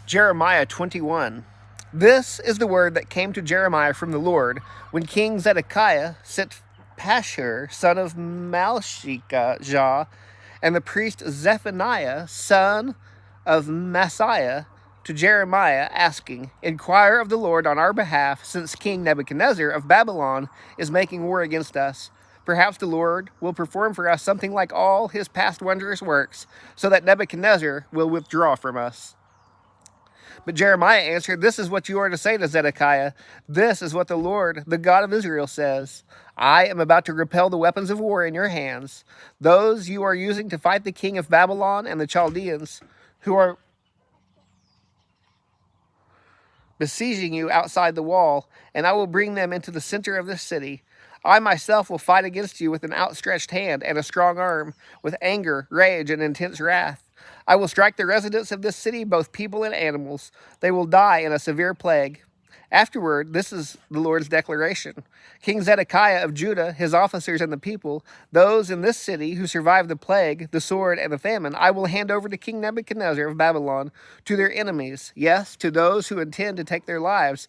Jeremiah 21. This is the word that came to Jeremiah from the Lord when King Zedekiah sent Pashur, son of Malchijah, and the priest Zephaniah, son of Maaseiah, to Jeremiah, asking, "Inquire of the Lord on our behalf, since King Nebuchadnezzar of Babylon is making war against us. Perhaps the Lord will perform for us something like all his past wondrous works, so that Nebuchadnezzar will withdraw from us." But Jeremiah answered, "This is what you are to say to Zedekiah. This is what the Lord, the God of Israel, says. I am about to repel the weapons of war in your hands, those you are using to fight the king of Babylon and the Chaldeans, who are besieging you outside the wall, and I will bring them into the center of this city. I myself will fight against you with an outstretched hand and a strong arm, with anger, rage, and intense wrath. I will strike the residents of this city, both people and animals. They will die in a severe plague. Afterward, this is the Lord's declaration. King Zedekiah of Judah, his officers and the people, those in this city who survived the plague, the sword, and the famine, I will hand over to King Nebuchadnezzar of Babylon, to their enemies, yes, to those who intend to take their lives.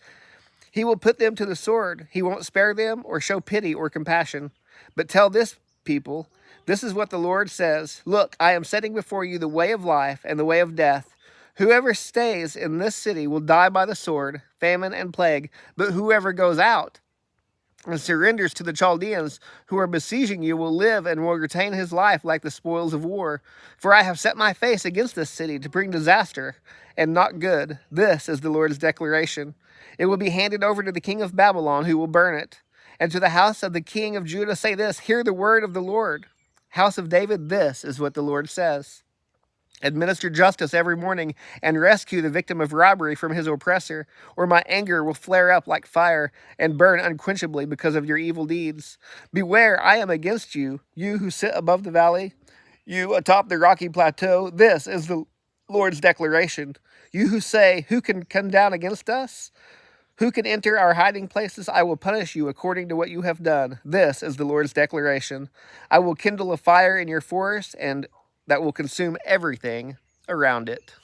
He will put them to the sword. He won't spare them or show pity or compassion. But tell this people, this is what the Lord says. Look, I am setting before you the way of life and the way of death. Whoever stays in this city will die by the sword, famine, and plague, but whoever goes out and surrenders to the Chaldeans who are besieging you will live and will retain his life like the spoils of war. For I have set my face against this city to bring disaster and not good. This is the Lord's declaration. It will be handed over to the king of Babylon, who will burn it. And to the house of the king of Judah say this, hear the word of the Lord. House of David, this is what the Lord says. Administer justice every morning and rescue the victim of robbery from his oppressor, or my anger will flare up like fire and burn unquenchably because of your evil deeds. Beware, I am against you, you who sit above the valley, you atop the rocky plateau. This is the Lord's declaration. You who say, who can come down against us? Who can enter our hiding places? I will punish you according to what you have done. This is the Lord's declaration. I will kindle a fire in your forest, and that will consume everything around it.